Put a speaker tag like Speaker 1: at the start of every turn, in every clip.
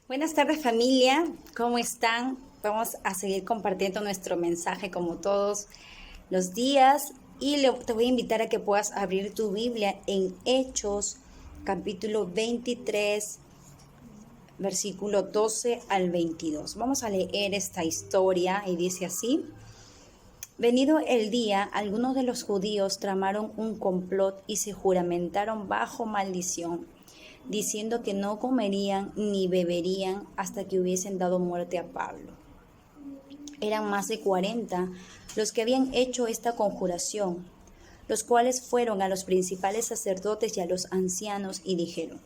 Speaker 1: Buenas tardes familia, ¿cómo están? Vamos a seguir compartiendo nuestro mensaje como todos los días y te voy a invitar a que puedas abrir tu Biblia en Hechos capítulo 23, versículo 12 al 22. Vamos a leer esta historia y dice así: Venido el día, algunos de los judíos tramaron un complot y se juramentaron bajo maldición, diciendo que no comerían ni beberían hasta que hubiesen dado muerte a Pablo. Eran más de 40 los que habían hecho esta conjuración, los cuales fueron a los principales sacerdotes y a los ancianos y dijeron: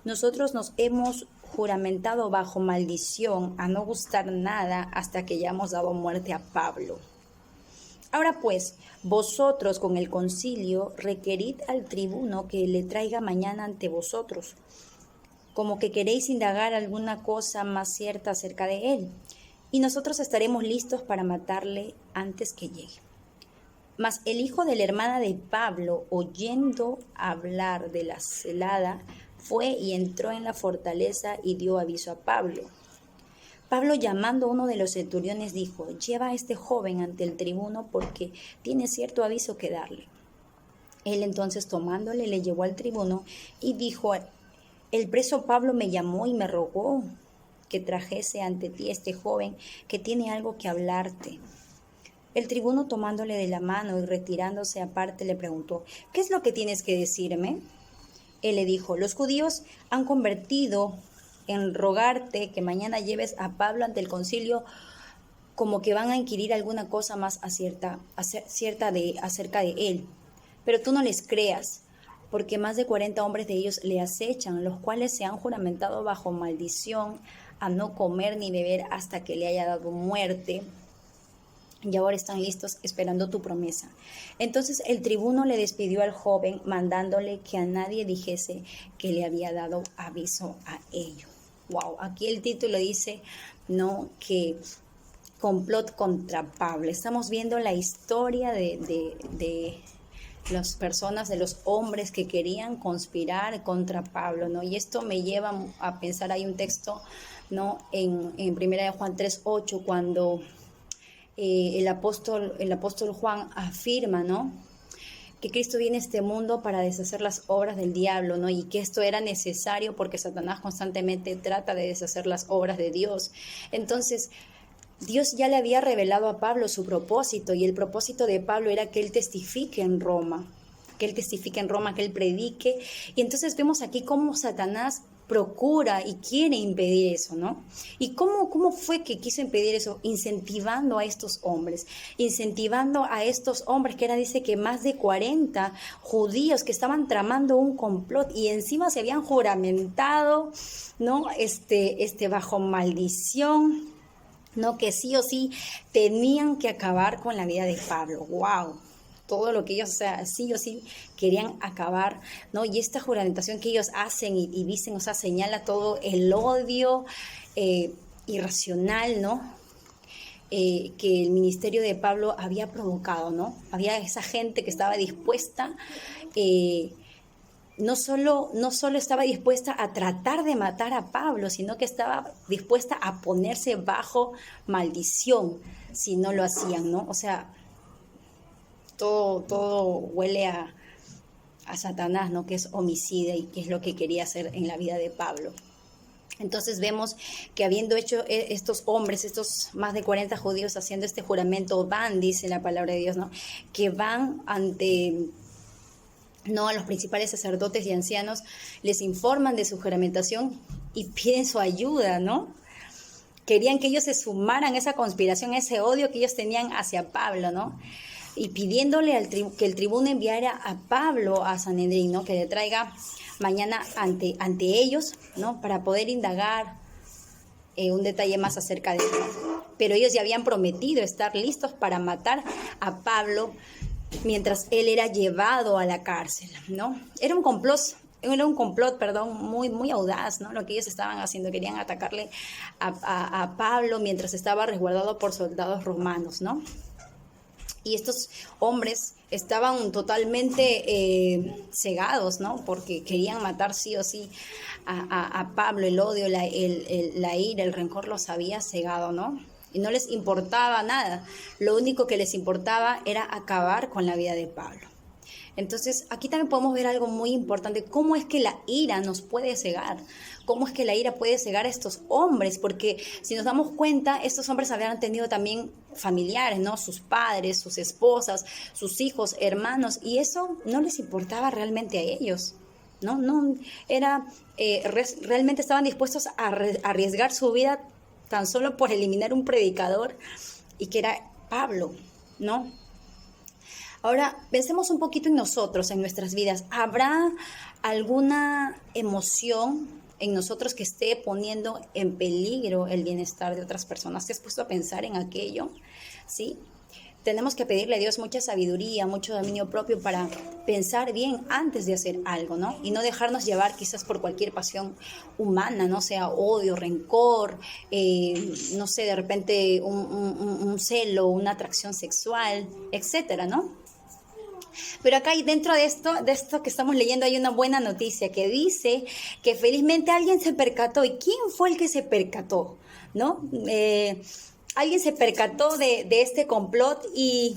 Speaker 1: Nosotros nos hemos juramentado bajo maldición a no gustar nada hasta que hayamos dado muerte a Pablo. Ahora pues, vosotros con el concilio requerid al tribuno que le traiga mañana ante vosotros, como que queréis indagar alguna cosa más cierta acerca de él, y nosotros estaremos listos para matarle antes que llegue. Mas el hijo de la hermana de Pablo, oyendo hablar de la celada, fue y entró en la fortaleza y dio aviso a Pablo. Pablo, llamando a uno de los centuriones, dijo: Lleva a este joven ante el tribuno porque tiene cierto aviso que darle. Él entonces, tomándole, le llevó al tribuno y dijo: El preso Pablo me llamó y me rogó que trajese ante ti este joven que tiene algo que hablarte. El tribuno, tomándole de la mano y retirándose aparte, le preguntó: ¿Qué es lo que tienes que decirme? Él le dijo: Los judíos han convertido en rogarte que mañana lleves a Pablo ante el concilio, como que van a inquirir alguna cosa más acerca de él. Pero tú no les creas, porque más de 40 hombres de ellos le acechan, los cuales se han juramentado bajo maldición a no comer ni beber hasta que le haya dado muerte, y ahora están listos esperando tu promesa. Entonces el tribuno le despidió al joven, mandándole que a nadie dijese que le había dado aviso a ello. Wow, aquí el título dice, ¿no?, que complot contra Pablo. Estamos viendo la historia de las personas, de los hombres que querían conspirar contra Pablo, ¿no? Y esto me lleva a pensar, hay un texto, ¿no?, en Primera de Juan 3:8, cuando el apóstol Juan afirma, ¿no?, que Cristo viene a este mundo para deshacer las obras del diablo, ¿no? Y que esto era necesario porque Satanás constantemente trata de deshacer las obras de Dios. Entonces, Dios ya le había revelado a Pablo su propósito, y el propósito de Pablo era que él testifique en Roma, que él predique. Y entonces vemos aquí cómo Satanás procura y quiere impedir eso, ¿no? ¿Y cómo fue que quiso impedir eso? Incentivando a estos hombres que dice que más de 40 judíos que estaban tramando un complot y encima se habían juramentado, ¿no?, bajo maldición, ¿no?, que sí o sí tenían que acabar con la vida de Pablo. ¡Wow! Todo lo que ellos, sí o sí querían acabar, ¿no? Y esta juramentación que ellos hacen y dicen, señala todo el odio irracional, ¿no?, que el ministerio de Pablo había provocado, ¿no? Había esa gente que estaba dispuesta, no solo estaba dispuesta a tratar de matar a Pablo, sino que estaba dispuesta a ponerse bajo maldición si no lo hacían, ¿no? O sea, todo huele a Satanás, ¿no?, que es homicida y que es lo que quería hacer en la vida de Pablo. Entonces vemos que habiendo hecho estos hombres, estos más de 40 judíos haciendo este juramento, van, dice la palabra de Dios, ¿no?, que van ante, ¿no?, a los principales sacerdotes y ancianos, les informan de su juramentación y piden su ayuda, ¿no? Querían que ellos se sumaran a esa conspiración, a ese odio que ellos tenían hacia Pablo, ¿no? Y pidiéndole que el tribuno enviara a Pablo a Sanedrín, ¿no?, que le traiga mañana ante ellos, ¿no?, para poder indagar un detalle más acerca de él. Pero ellos ya habían prometido estar listos para matar a Pablo mientras él era llevado a la cárcel, ¿no? Era un complot, muy, muy audaz, ¿no?, lo que ellos estaban haciendo. Querían atacarle a Pablo mientras estaba resguardado por soldados romanos, ¿no? Y estos hombres estaban totalmente cegados, ¿no?, porque querían matar sí o sí a Pablo el odio, la ira, el rencor los había cegado, ¿no? Y no les importaba nada. Lo único que les importaba era acabar con la vida de Pablo. Entonces, aquí también podemos ver algo muy importante, cómo es que la ira nos puede cegar, cómo es que la ira puede cegar a estos hombres, porque si nos damos cuenta, estos hombres habían tenido también familiares, ¿no? Sus padres, sus esposas, sus hijos, hermanos, y eso no les importaba realmente a ellos, ¿no? No era, realmente estaban dispuestos a arriesgar su vida tan solo por eliminar un predicador, y que era Pablo, ¿no? Ahora, pensemos un poquito en nosotros, en nuestras vidas. ¿Habrá alguna emoción en nosotros que esté poniendo en peligro el bienestar de otras personas? ¿Te has puesto a pensar en aquello? ¿Sí? Tenemos que pedirle a Dios mucha sabiduría, mucho dominio propio para pensar bien antes de hacer algo, ¿no? Y no dejarnos llevar quizás por cualquier pasión humana, ¿no? Sea odio, rencor, no sé, de repente un celo, una atracción sexual, etcétera, ¿no? Pero acá dentro de esto que estamos leyendo hay una buena noticia que dice que felizmente alguien se percató. ¿Y quién fue el que se percató? ¿No? Alguien se percató de este complot y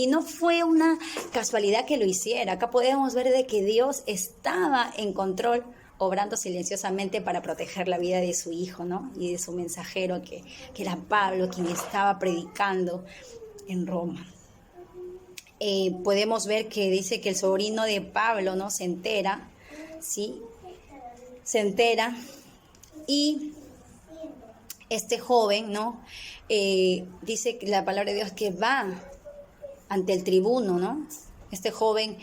Speaker 1: no fue una casualidad que lo hiciera. Acá podemos ver de que Dios estaba en control, obrando silenciosamente para proteger la vida de su hijo, ¿no? Y de su mensajero, que era Pablo, quien estaba predicando en Roma. Podemos ver que dice que el sobrino de Pablo, ¿no? Se entera, ¿sí? Se entera y este joven, ¿no? Dice la palabra de Dios que va ante el tribuno, ¿no? Este joven,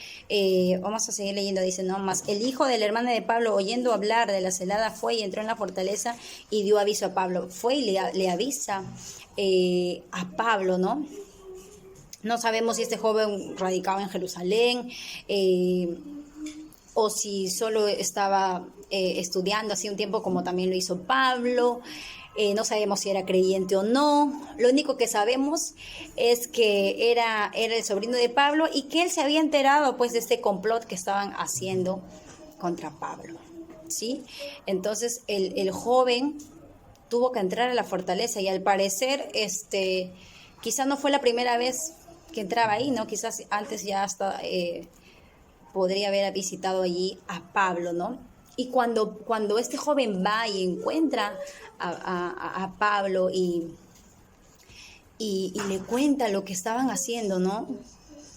Speaker 1: vamos a seguir leyendo, dice, ¿no? Mas el hijo de la hermana de Pablo, oyendo hablar de la celada, fue y entró en la fortaleza y dio aviso a Pablo. Fue y le avisa a Pablo, ¿no? No sabemos si este joven radicaba en Jerusalén o si solo estaba estudiando hace un tiempo como también lo hizo Pablo. No sabemos si era creyente o no. Lo único que sabemos es que era el sobrino de Pablo y que él se había enterado pues de este complot que estaban haciendo contra Pablo, ¿sí? Entonces el joven tuvo que entrar a la fortaleza y al parecer quizá no fue la primera vez que entraba ahí, ¿no? Quizás antes ya hasta podría haber visitado allí a Pablo, ¿no? Y cuando este joven va y encuentra a Pablo y le cuenta lo que estaban haciendo, ¿no?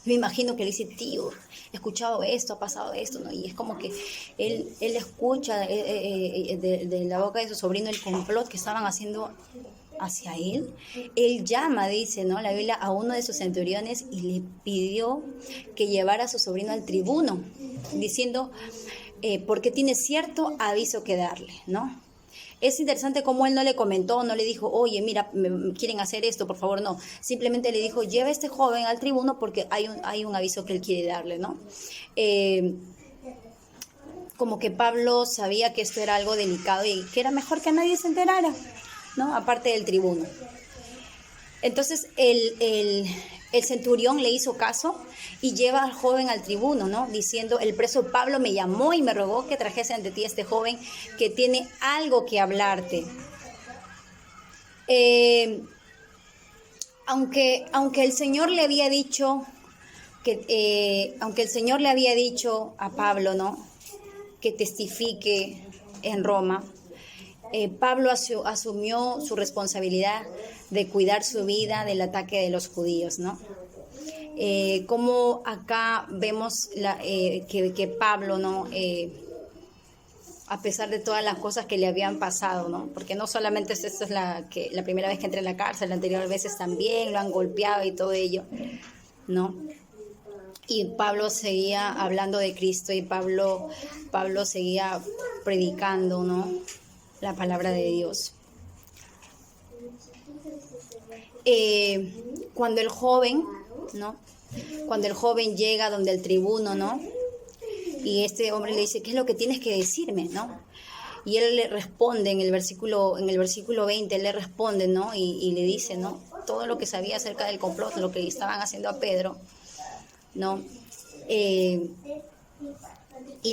Speaker 1: Me imagino que le dice, tío, he escuchado esto, ha pasado esto, ¿no? Y es como que él escucha de la boca de su sobrino el complot que estaban haciendo hacia él. Él llama, dice, ¿no? La Biblia, a uno de sus centuriones y le pidió que llevara a su sobrino al tribuno, diciendo, porque tiene cierto aviso que darle, ¿no? Es interesante cómo él no le comentó, no le dijo, oye, mira, me quieren hacer esto, por favor, no. Simplemente le dijo, lleva a este joven al tribuno porque hay un aviso que él quiere darle, ¿no? Como que Pablo sabía que esto era algo delicado y que era mejor que nadie se enterara, ¿no? Aparte del tribuno. Entonces el centurión le hizo caso y lleva al joven al tribuno, ¿no? Diciendo, el preso Pablo me llamó y me rogó que trajese ante ti a este joven que tiene algo que hablarte. Aunque el Señor le había dicho a Pablo, ¿no? Que testifique en Roma, Pablo asumió su responsabilidad de cuidar su vida del ataque de los judíos, ¿no? Como acá vemos que Pablo, ¿no? A pesar de todas las cosas que le habían pasado, ¿no? Porque no solamente esta es la primera vez que entra en la cárcel, anteriores veces también lo han golpeado y todo ello, ¿no? Y Pablo seguía hablando de Cristo y Pablo seguía predicando, ¿no? La palabra de Dios. Cuando el joven, ¿no? Cuando el joven llega donde el tribuno, ¿no? Y este hombre le dice, ¿qué es lo que tienes que decirme, ¿no? Y él le responde en el versículo 20, él le responde, ¿no? Y le dice, ¿no? Todo lo que sabía acerca del complot, lo que estaban haciendo a Pedro, ¿no? Y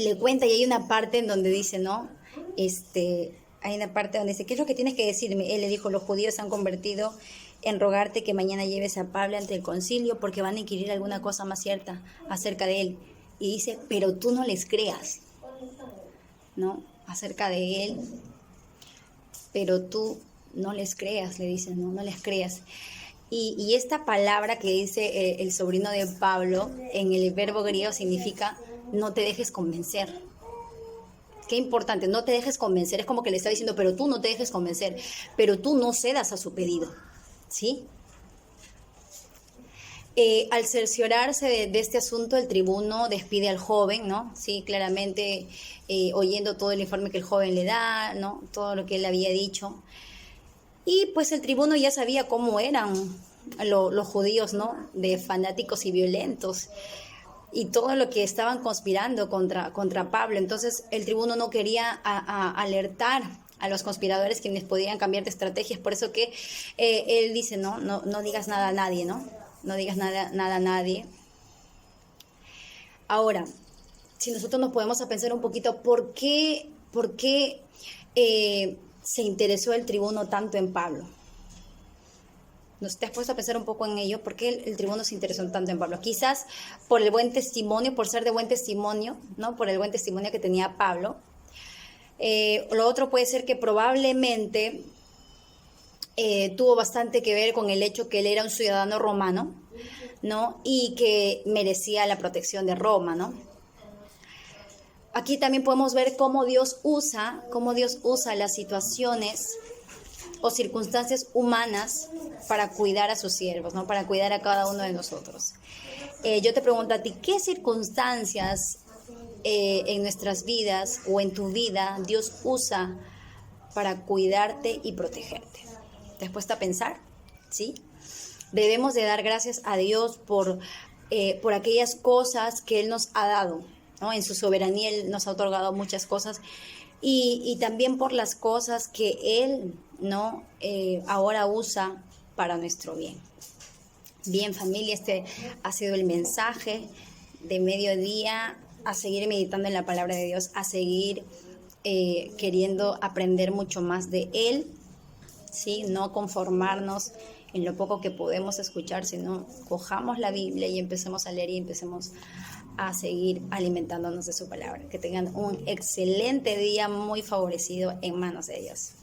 Speaker 1: le cuenta, y hay una parte en donde dice, ¿no? Hay una parte donde dice, ¿qué es lo que tienes que decirme? Él le dijo, los judíos se han convertido en rogarte que mañana lleves a Pablo ante el concilio porque van a inquirir alguna cosa más cierta acerca de él. Y dice, pero tú no les creas, ¿no? Acerca de él, pero tú no les creas, le dice, no les creas. Y esta palabra que dice el sobrino de Pablo en el verbo griego significa no te dejes convencer. Qué importante, no te dejes convencer. Es como que le está diciendo, pero tú no te dejes convencer, pero tú no cedas a su pedido, ¿sí? Al cerciorarse de este asunto, el tribuno despide al joven, ¿no? Sí, claramente oyendo todo el informe que el joven le da, ¿no? Todo lo que él había dicho. Y pues el tribuno ya sabía cómo eran los judíos, ¿no? De fanáticos y violentos. Y todo lo que estaban conspirando contra Pablo. Entonces el tribuno no quería alertar a los conspiradores quienes podían cambiar de estrategias. Por eso que él dice, no digas nada a nadie, ¿no? No digas nada a nadie. Ahora, si nosotros nos podemos a pensar un poquito, ¿por qué se interesó el tribuno tanto en Pablo? ¿Nos te has puesto a pensar un poco en ello? ¿Por qué el tribuno se interesó tanto en Pablo? Quizás por el buen testimonio, por ser de buen testimonio, ¿no? Por el buen testimonio que tenía Pablo. Lo otro puede ser que probablemente tuvo bastante que ver con el hecho que él era un ciudadano romano, ¿no? Y que merecía la protección de Roma, ¿no? Aquí también podemos ver cómo Dios usa las situaciones o circunstancias humanas para cuidar a sus siervos, ¿no? Para cuidar a cada uno de nosotros. Yo te pregunto a ti, ¿qué circunstancias en nuestras vidas o en tu vida Dios usa para cuidarte y protegerte? ¿Te has puesto a pensar? ¿Sí? Debemos de dar gracias a Dios por aquellas cosas que Él nos ha dado, ¿no? En su soberanía Él nos ha otorgado muchas cosas y también por las cosas que Él, ¿no? Ahora usa para nuestro bien. Bien, familia, este ha sido el mensaje de mediodía, a seguir meditando en la palabra de Dios, a seguir queriendo aprender mucho más de Él, ¿sí? No conformarnos en lo poco que podemos escuchar, sino cojamos la Biblia y empecemos a leer y empecemos a seguir alimentándonos de su palabra. Que tengan un excelente día muy favorecido en manos de Dios.